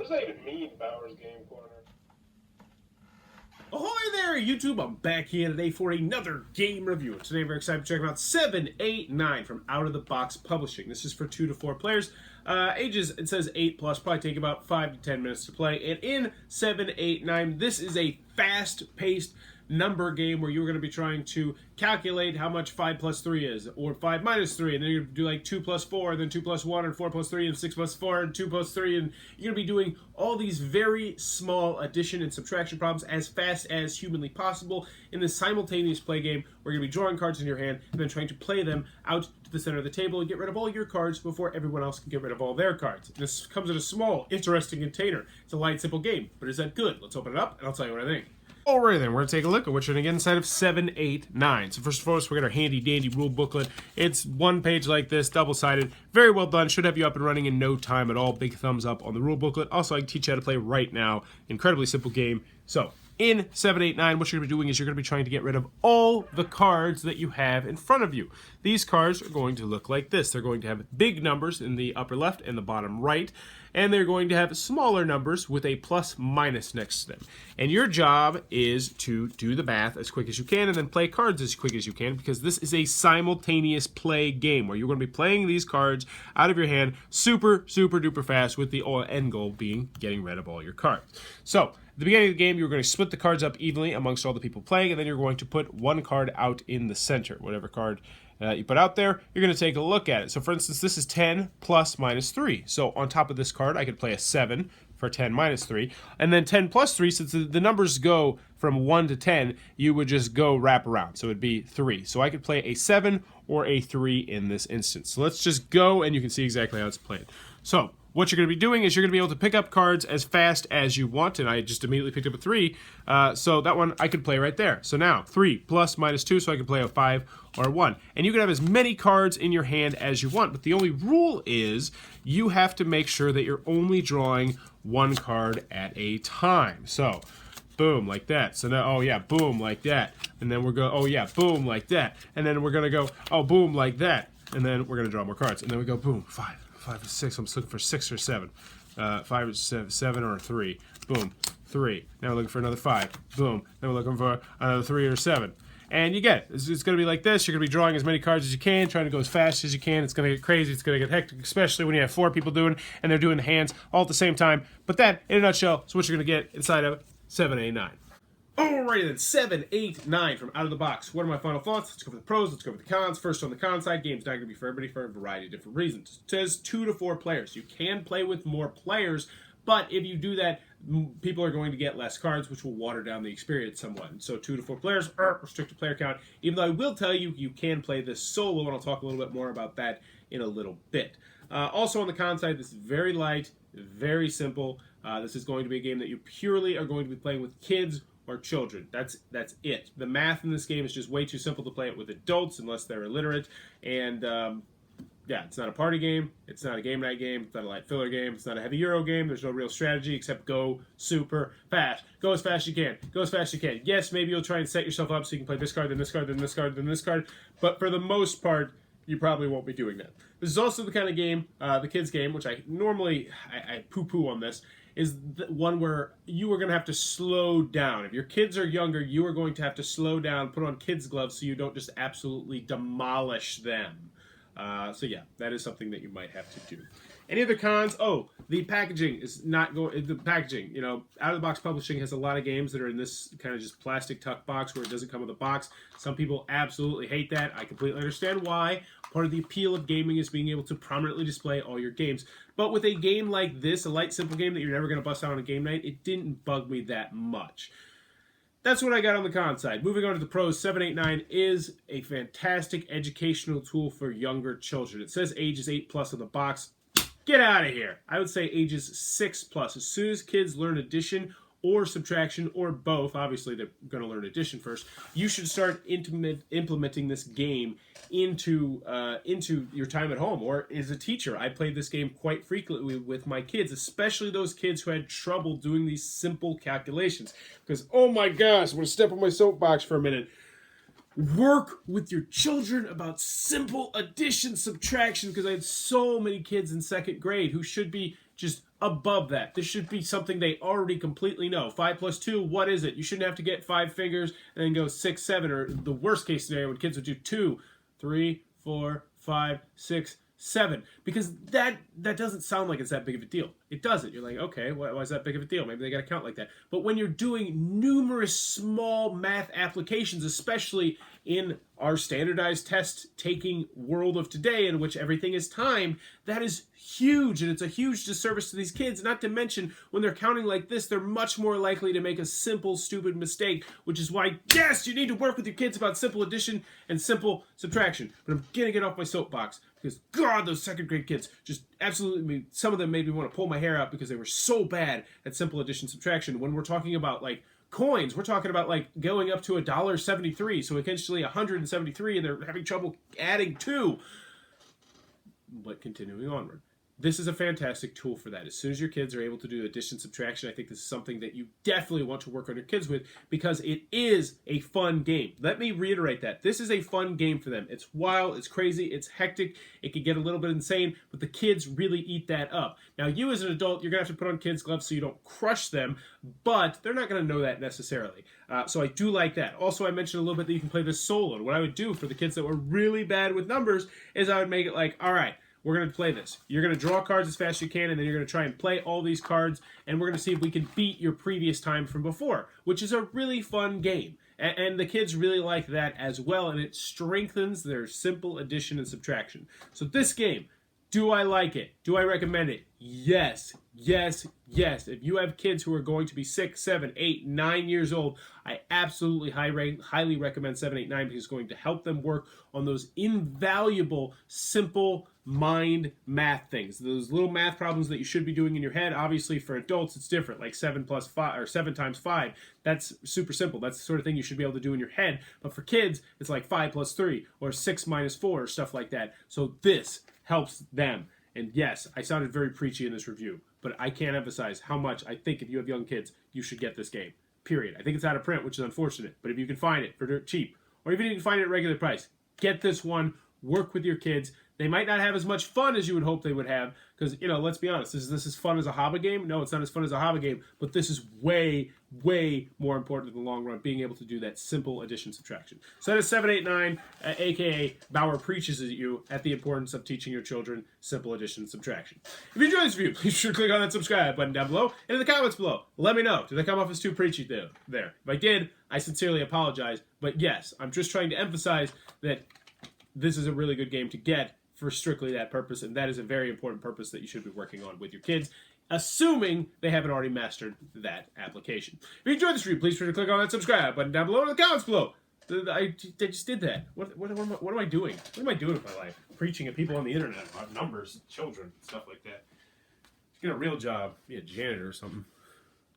does that even mean, Bowers Game Corner? Ahoy there, YouTube! I'm back here today for another game review. Today we're excited to check out 789 from Out of the Box Publishing. This is for 2 to 4 players. Ages, it says 8 plus, probably take about 5 to 10 minutes to play. And in 789, this is a fast-paced number game where you're going to be trying to calculate how much 5 plus 3 is, or 5 minus 3, and then you're going to do like 2 plus 4, and then 2 plus 1, and 4 plus 3, and 6 plus 4, and 2 plus 3, and you're going to be doing all these very small addition and subtraction problems as fast as humanly possible in this simultaneous play game where you're going to be drawing cards in your hand and then trying to play them out to the center of the table and get rid of all your cards before everyone else can get rid of all their cards. This comes in a small, interesting container. It's a light, simple game, but is that good? Let's open it up, and I'll tell you what I think. Alright then, we're going to take a look at what you're going to get inside of 789. So first of all, we got our handy dandy rule booklet. It's one page like this, double-sided. Very well done. Should have you up and running in no time at all. Big thumbs up on the rule booklet. Also, I can teach you how to play right now. Incredibly simple game. So, in 789, what you're going to be doing is you're going to be trying to get rid of all the cards that you have in front of you. These cards are going to look like this. They're going to have big numbers in the upper left and the bottom right, and they're going to have smaller numbers with a plus minus next to them. And your job is to do the math as quick as you can and then play cards as quick as you can, because this is a simultaneous play game where you're going to be playing these cards out of your hand super duper fast, with the end goal being getting rid of all your cards. So, at the beginning of the game, you're going to split the cards up evenly amongst all the people playing, and then you're going to put one card out in the center. Whatever card you put out there, you're going to take a look at it. So, for instance, this is 10 plus minus 3. So, on top of this card, I could play a 7 for 10 minus 3. And then 10 plus 3, since the numbers go from 1 to 10, you would just go wrap around. So, it would be 3. So, I could play a 7 or a 3 in this instance. So, let's just go, and you can see exactly how it's played. So, what you're going to be doing is you're going to be able to pick up cards as fast as you want, and I just immediately picked up a 3, so that one I could play right there. So now, 3 plus minus 2, so I can play a 5 or a 1. And you can have as many cards in your hand as you want, but the only rule is you have to make sure that you're only drawing one card at a time. So, boom, like that. So now, oh yeah, boom, like that. And then we're going, oh yeah, boom, like that. And then we're going to go, oh, boom, like that. And then we're going to draw more cards. And then we go, boom, 5 or 6. I'm just looking for 6 or 7. 5 or 7 or 3. Boom. 3. Now we're looking for another 5. Boom. Then we're looking for another 3 or 7. And you get it. It's going to be like this. You're going to be drawing as many cards as you can, trying to go as fast as you can. It's going to get crazy. It's going to get hectic, especially when you have 4 people doing, and they're doing the hands all at the same time. But that, in a nutshell, is what you're going to get inside of 789. Alrighty then, 789 from Out of the Box. What are my final thoughts? Let's go for the pros, let's go for the cons. First, on the con side, game's not going to be for everybody for a variety of different reasons. It says 2 to 4 players. You can play with more players, but if you do that, people are going to get less cards, which will water down the experience somewhat. So 2 to 4 players, restricted player count. Even though I will tell you, you can play this solo, and I'll talk a little bit more about that in a little bit. Also on the con side, this is very light, very simple. This is going to be a game that you purely are going to be playing with kids or children. That's it. The math in this game is just way too simple to play it with adults unless they're illiterate. And yeah, it's not a party game. It's not a game night game. It's not a light filler game. It's not a heavy Euro game. There's no real strategy except go super fast. Go as fast as you can. Go as fast as you can. Yes, maybe you'll try and set yourself up so you can play this card, then this card, then this card, then this card. But for the most part, you probably won't be doing that. This is also the kind of game, the kids game, which I normally, I poo-poo on this, is the one where you are going to have to slow down. If your kids are younger, you are going to have to slow down, put on kids' gloves so you don't just absolutely demolish them. So yeah, that is something that you might have to do. Any other cons? Oh, the packaging is not going. The packaging, you know, Out of the Box Publishing has a lot of games that are in this kind of just plastic tuck box where it doesn't come with a box. Some people absolutely hate that. I completely understand why. Part of the appeal of gaming is being able to prominently display all your games. But with a game like this, a light, simple game that you're never going to bust out on a game night, it didn't bug me that much. That's what I got on the con side. Moving on to the pros, 789 is a fantastic educational tool for younger children. It says ages 8 plus on the box. Get out of here. I would say ages 6 plus. As soon as kids learn addition or subtraction or both, obviously they're going to learn addition first, you should start implementing this game into your time at home or as a teacher. I played this game quite frequently with my kids, especially those kids who had trouble doing these simple calculations. Because, oh my gosh, I'm going to step on my soapbox for a minute. Work with your children about simple addition, subtraction, because I had so many kids in second grade who should be just above that. This should be something they already completely know. 5 plus 2, what is it? You shouldn't have to get 5 fingers and then go 6, 7, or the worst case scenario when kids would do 2, 3, 4, 5, 6, 7, because that doesn't sound like it's that big of a deal. It doesn't. You're like, okay, why is that big of a deal? Maybe they got to count like that. But when you're doing numerous small math applications, especially in our standardized test-taking world of today in which everything is timed, that is huge, and it's a huge disservice to these kids. Not to mention, when they're counting like this, they're much more likely to make a simple, stupid mistake, which is why, yes, you need to work with your kids about simple addition and simple subtraction. But I'm going to get off my soapbox, because, God, those second-grade kids just absolutely, some of them made me want to pull my hair out because they were so bad at simple addition subtraction. When we're talking about, like, coins, we're talking about, like, going up to $1.73, so essentially 173, and they're having trouble adding 2. But continuing onward. This is a fantastic tool for that. As soon as your kids are able to do addition, subtraction, I think this is something that you definitely want to work on your kids with, because it is a fun game. Let me reiterate that. This is a fun game for them. It's wild, it's crazy, it's hectic, it can get a little bit insane, but the kids really eat that up. Now, you as an adult, you're going to have to put on kids' gloves so you don't crush them, but they're not going to know that necessarily. So I do like that. Also, I mentioned a little bit that you can play this solo. And what I would do for the kids that were really bad with numbers is I would make it like, all right, we're going to play this. You're going to draw cards as fast as you can, and then you're going to try and play all these cards, and we're going to see if we can beat your previous time from before, which is a really fun game. And the kids really like that as well, and it strengthens their simple addition and subtraction. So this game, do I like it? Do I recommend it? Yes, yes, yes. If you have kids who are going to be 6, 7, 8, 9 years old, I absolutely highly recommend 7, 8, 9 because it's going to help them work on those invaluable, simple mind math things. Those little math problems that you should be doing in your head. Obviously, for adults, it's different, like 7 plus 5 or 7 times 5. That's super simple. That's the sort of thing you should be able to do in your head. But for kids, it's like 5 plus 3 or 6 minus 4 or stuff like that. So this helps them. And yes, I sounded very preachy in this review, but I can't emphasize how much I think if you have young kids, you should get this game. Period. I think it's out of print, which is unfortunate, but if you can find it for dirt cheap, or even if you can find it at regular price, get this one, work with your kids. They might not have as much fun as you would hope they would have, because, you know, let's be honest, this is fun as a hobby game? No, it's not as fun as a hobby game, but this is way, way more important in the long run, being able to do that simple addition subtraction. So that is 789, a.k.a. Bauer preaches at you at the importance of teaching your children simple addition subtraction. If you enjoyed this review, please be sure to click on that subscribe button down below, and in the comments below, let me know. Did I come off as too preachy there? If I did, I sincerely apologize, but yes, I'm just trying to emphasize that this is a really good game to get for strictly that purpose, and that is a very important purpose that you should be working on with your kids, assuming they haven't already mastered that application. If you enjoyed this review, please be sure to click on that subscribe button down below in the comments below. I just did that. What am I doing? What am I doing with my life? Preaching at people on the internet about numbers, children, stuff like that. Get a real job. Be a janitor or something.